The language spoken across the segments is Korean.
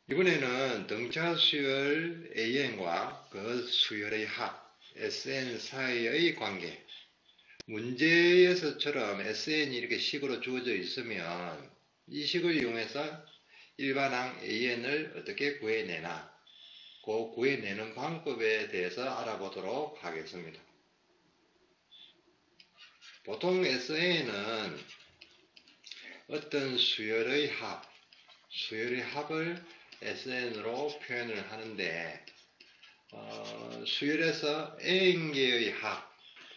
이번에는 등차 수열 AN과 그 수열의 합 SN 사이의 관계. 문제에서처럼 SN이 이렇게 식으로 주어져 있으면 이 식을 이용해서 일반항 AN을 어떻게 구해내나, 그 구해내는 방법에 대해서 알아보도록 하겠습니다. 보통 SN은 어떤 수열의 합을 SN으로 표현을 하는데, 수열에서 N개의 합,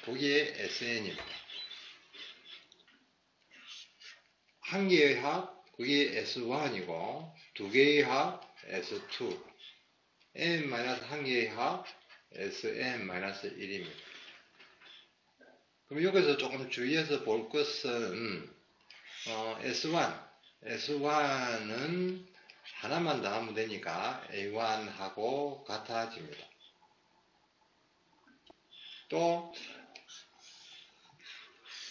거기에 SN입니다. 한 개의 합, 그게 S1이고, 두 개의 합, S2, N-한 개의 합, Sn-1입니다. 그럼 여기서 조금 주의해서 볼 것은, S1은 하나만 더하면 되니까 A1하고 같아집니다. 또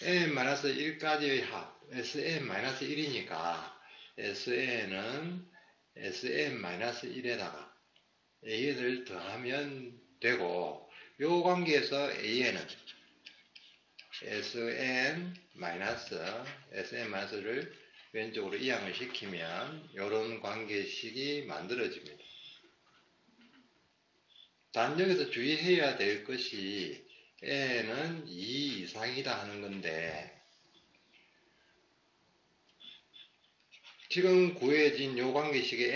n-1까지의 합 Sn-1이니까 Sn은 Sn-1에다가 An을 더하면 되고, 요 관계에서 An은 Sn-를 왼쪽으로 이항을 시키면 이런 관계식이 만들어집니다. 단 여기서 주의해야 될 것이 n은 2 이상이다 하는 건데, 지금 구해진 요 관계식에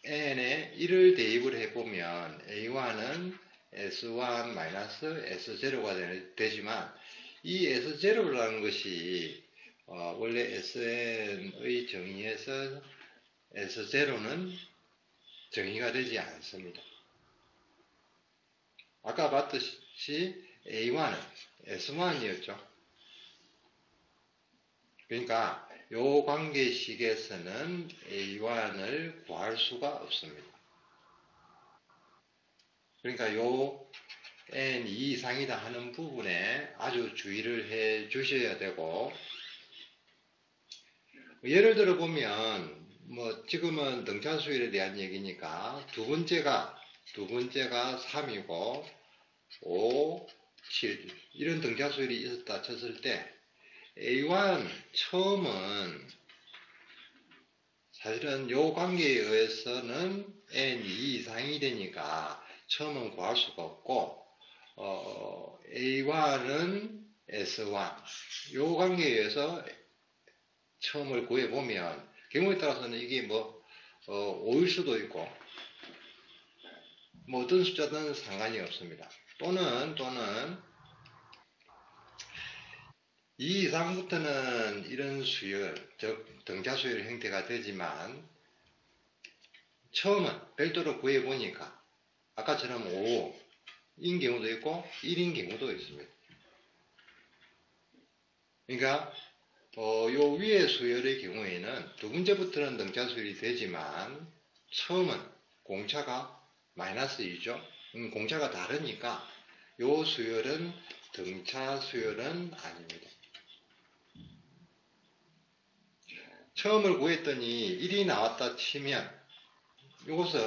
n에 1을 대입을 해보면 A1은 S1-S0가 되지만, 이 S0라는 것이 원래 SN의 정의에서 S0는 정의가 되지 않습니다. 아까 봤듯이 A1은 S1이었죠. 그러니까 요 관계식에서는 A1을 구할 수가 없습니다. 그러니까 요 n 2 이상이다 하는 부분에 아주 주의를 해 주셔야 되고, 예를 들어 보면 지금은 등차수열에 대한 얘기니까 두 번째가 3이고 5, 7 이런 등차수열이 있었다 쳤을 때, A1 처음은 사실은 요 관계에 의해서는 n 2 이상이 되니까 처음은 구할 수가 없고, A1은 S1 요 관계에 의해서 처음을 구해보면 경우에 따라서는 이게 5일 수도 있고 어떤 숫자든 상관이 없습니다. 또는 2 이상부터는 이런 수열, 즉 등차수열 형태가 되지만, 처음은 별도로 구해보니까 아까처럼 5인 경우도 있고 1인 경우도 있습니다. 그러니까 요 위의 수열의 경우에는 두 번째부터는 등차수열이 되지만 처음은 공차가 마이너스2죠. 공차가 다르니까 요 수열은 등차수열은 아닙니다. 처음을 구했더니 1이 나왔다 치면 이것은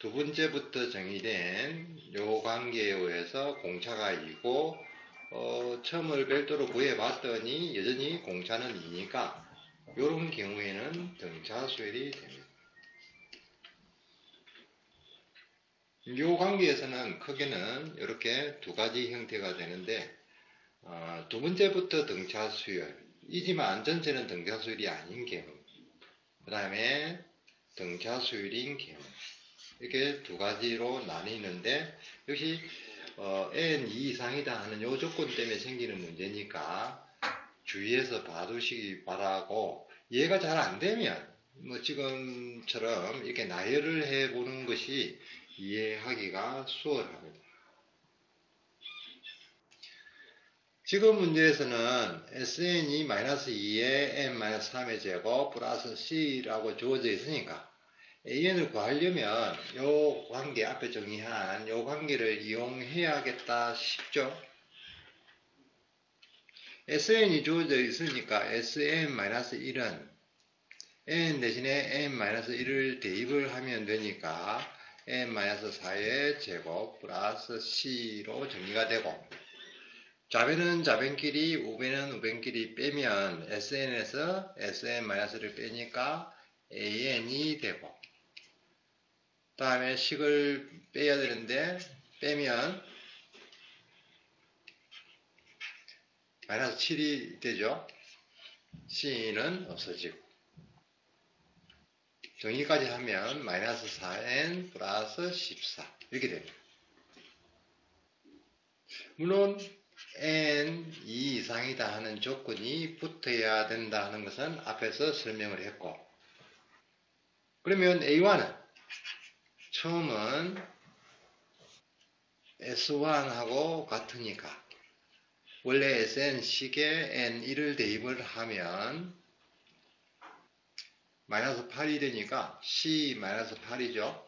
두 번째부터 정의된 요 관계에 의해서 공차가 2고, 처음을 별도로 구해봤더니 여전히 공차는 2니까 이런 경우에는 등차수열이 됩니다. 이 관계에서는 크게는 이렇게 두 가지 형태가 되는데, 두 번째부터 등차수열이지만 전체는 등차수열이 아닌 경우, 그 다음에 등차수열인 경우, 이렇게 두 가지로 나뉘는데, 역시 n 2 이상이다 하는 요 조건 때문에 생기는 문제니까 주의해서 봐두시기 바라고, 이해가 잘 안되면 지금처럼 이렇게 나열을 해보는 것이 이해하기가 수월합니다. 지금 문제에서는 SN이 -2에 n-3의 제곱 플러스 C라고 주어져 있으니까 AN을 구하려면 요 관계, 앞에 정의한 요 관계를 이용해야겠다 싶죠. SN이 주어져 있으니까 SN-1은 n 대신에 n-1을 대입을 하면 되니까 n-4의 제곱 플러스 c로 정리가 되고, 좌변은 좌변끼리 우변은 우변끼리 빼면 sn에서 sn-를 빼니까 an이 되고, 다음에 식을 빼야 되는데 빼면 마이너스 7이 되죠. c는 없어지고, 정리까지 하면 마이너스 4n 플러스 14 이렇게 됩니다. 물론 n 2 이상이다 하는 조건이 붙어야 된다 하는 것은 앞에서 설명을 했고, 그러면 A1은 처음은 S1하고 같으니까 원래 SN식에 N1을 대입을 하면 마이너스 8이 되니까 C 마이너스 8이죠.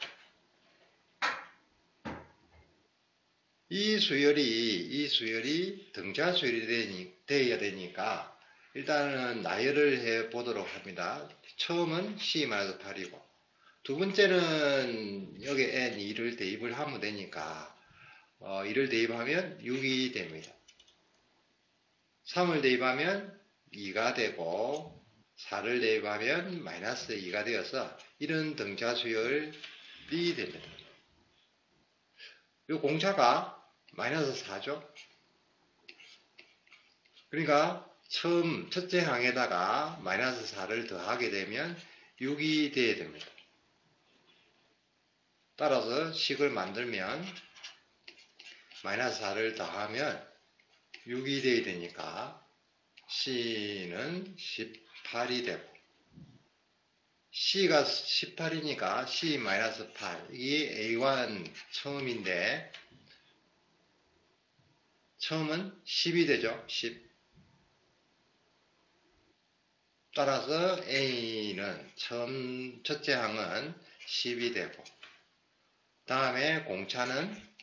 이 수열이 등차 수열이 되어야 되니까 일단은 나열을 해 보도록 합니다. 처음은 C 마이너스 8이고, 두 번째는 여기 N2를 대입을 하면 되니까 2를 대입하면 6이 됩니다. 3을 대입하면 2가 되고, 4를 대입하면 마이너스 2가 되어서 이런 등차 수열이 됩니다. 이 공차가 마이너스 4죠. 그러니까 처음 첫째 항에다가 마이너스 4를 더하게 되면 6이 돼야 됩니다. 따라서 식을 만들면 마이너스 4를 더하면 6이 돼야 되니까 C는 18이 되고, C가 18이니까 C-8, 이게 A1 처음인데 처음은 10이 되죠. 10. 따라서 A는 첫째 항은 10이 되고, 다음에 공차는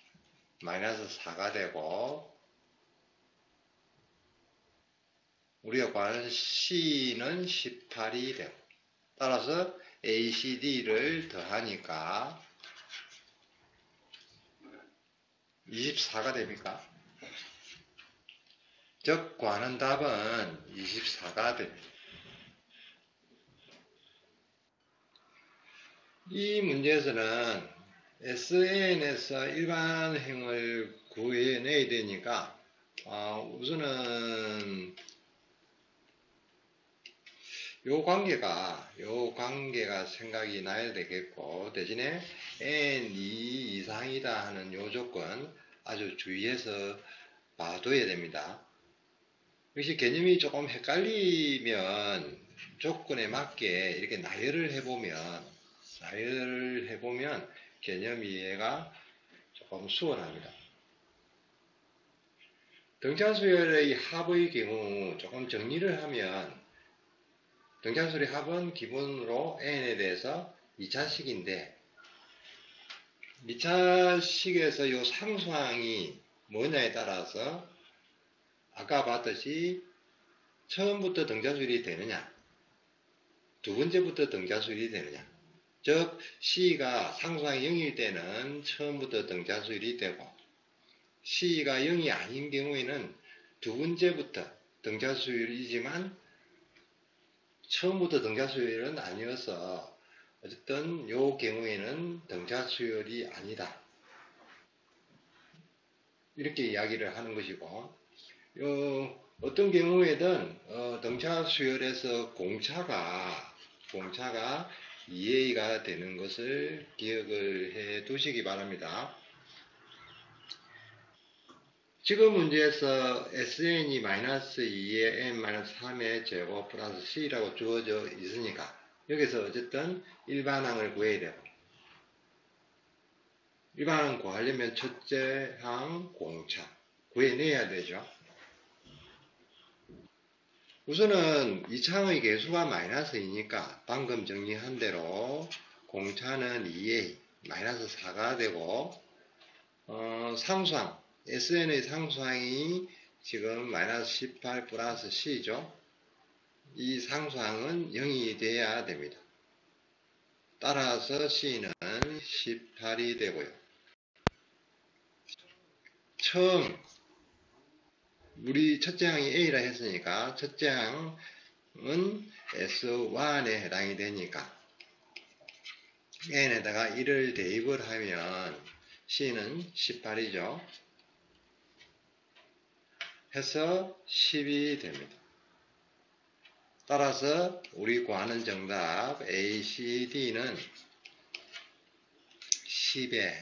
마이너스 4가 되고, 우리가 구하는 C는 18이 되고, 따라서 ACD를 더하니까 24가 됩니까? 즉 구하는 답은 24가 됩니다. 이 문제에서는 SN에서 일반행을 구해내야 되니까 우선은 요 관계가 생각이 나야 되겠고, 대신에 n 2 이상이다 하는 요 조건 아주 주의해서 봐둬야 됩니다. 역시 개념이 조금 헷갈리면 조건에 맞게 이렇게 나열을 해보면 개념 이해가 조금 수월합니다. 등차수열의 합의 경우 조금 정리를 하면, 등차수열의 합은 기본으로 n에 대해서 2차식인데 2차식에서 이 상수항이 뭐냐에 따라서 아까 봤듯이 처음부터 등차수열이 되느냐, 두 번째부터 등차수열이 되느냐, 즉 C가 상수항이 0일 때는 처음부터 등차수열이 되고, C가 0이 아닌 경우에는 두 번째부터 등차수열이지만 처음부터 등차수열은 아니어서 어쨌든 이 경우에는 등차수열이 아니다, 이렇게 이야기를 하는 것이고, 어떤 경우에든 등차수열에서 공차가 2A가 되는 것을 기억을 해 두시기 바랍니다. 지금 문제에서 SN이 마이너스 2의 n-3의 제곱 플러스 C라고 주어져 있으니까 여기서 어쨌든 일반항을 구해야 되고, 일반항 구하려면 첫째 항 공차 구해내야 되죠. 우선은 2차항의 개수가 마이너스 2니까 방금 정리한 대로 공차는 2A 마이너스 4가 되고, 상수항 SN의 상수항이 지금 마이너스 18 플러스 C죠. 이 상수항은 0이 돼야 됩니다. 따라서 C는 18이 되고요. 처음 우리 첫째 항이 A라 했으니까 첫째 항은 S1에 해당이 되니까 N에다가 1을 대입을 하면 C는 18이죠. 해서 10이 됩니다. 따라서 우리 구하는 정답 A, C, D는 10에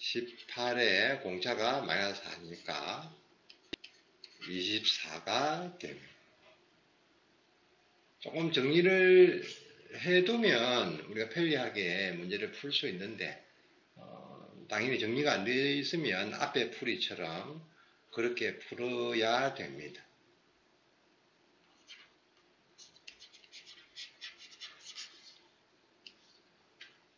18에 공차가 마이너스 4니까 24가 됩니다. 조금 정리를 해두면 우리가 편리하게 문제를 풀 수 있는데 당연히 정리가 안 되어 있으면 앞에 풀이처럼 그렇게 풀어야 됩니다.